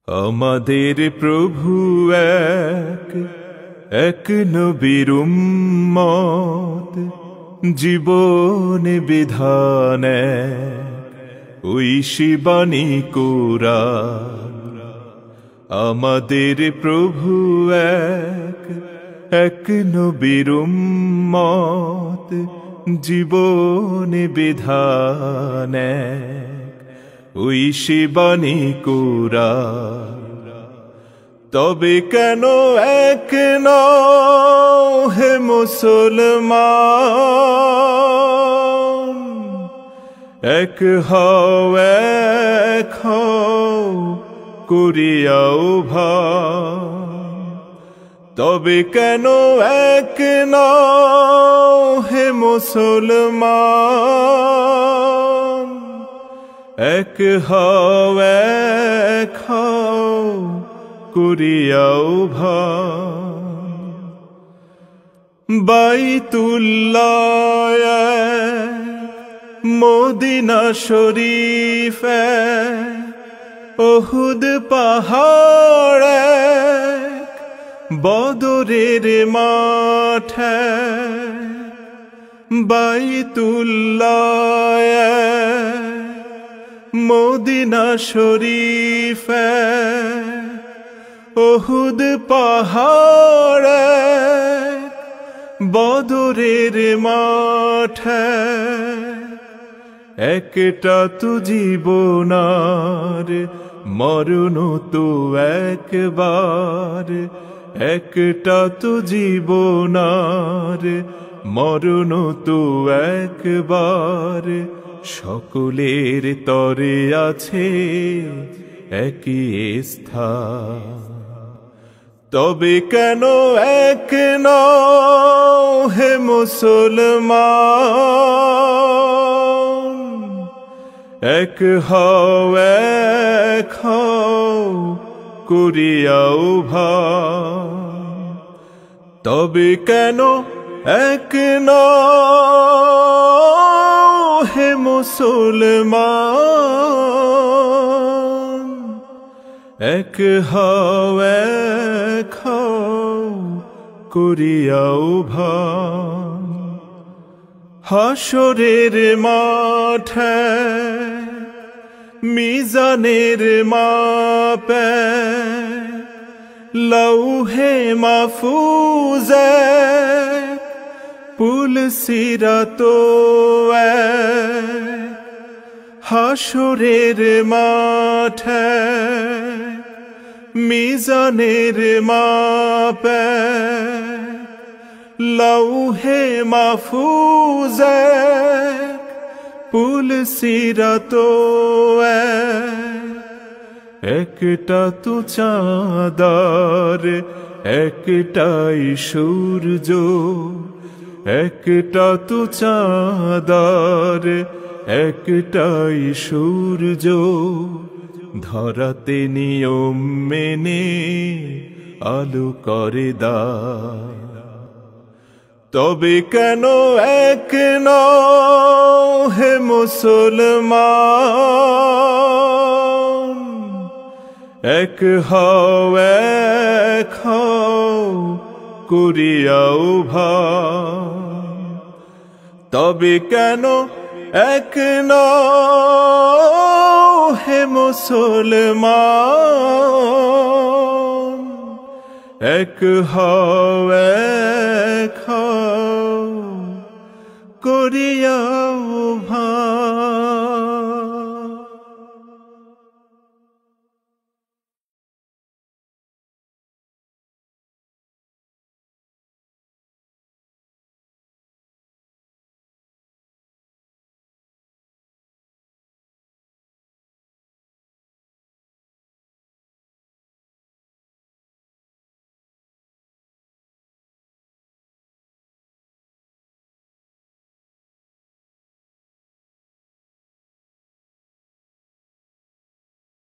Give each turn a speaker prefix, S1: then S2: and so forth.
S1: আমাদের প্রভু এক, এক নবীর উম্মত, জীবন বিধান ঐশী বাণী কুরআন। আমাদের প্রভু এক, এক নবীর উম্মত, জীবন বিধান ঐশী বাণী কুরআন। তবে কেন এক নও হে মুসলমান, এক হও এক হও করিয়াও ভান। তবে কেন এক নও হে মুসলমান, এক হও এক হও করিয়াও ভান। বাইতুল্লাহ এক, মদিনা শরীফ এক, উহুদ পাহাড় এক, বদরের মাঠ এক। বাইতুল্লাহ এক, মদিনা শরীফ এক, উহুদ পাহাড় এক, বদরের মাঠ এক। একটা তো জীবনার মরণ তো একবার, একটা তো জীবনার মরণ তো একবার। সকলের তরে আছে একই স্থান। তবে কেন এক নও হে মুসলমান, এক হও এক হও করিয়াও ভান। তবে কেন এক নও হে মুসলমান, এক হও এক হও করিয়াও ভান। হাসরের মাঠ এক, মিজানের মাপ এক, লৌহে মাহফুজ এক, পুল সিরাত এক। হাসরের মাঠ এক, মিজানের মাপ এক, লৌহে মাহফুজ এক, পুল সিরাত এক। একটা তো চাঁদার একটাই সূর্য, একটা তো চাঁদার একটাই সূর্য। ধরাতে নিয়ম মেনে আলো করে দান। তবে কেন এক নও হে মুসলমান, এক হও এক হও করিয়াও ভান। তবে কেন এক নও হে মুসলমান, এক হও এক হও করিয়াও ভান।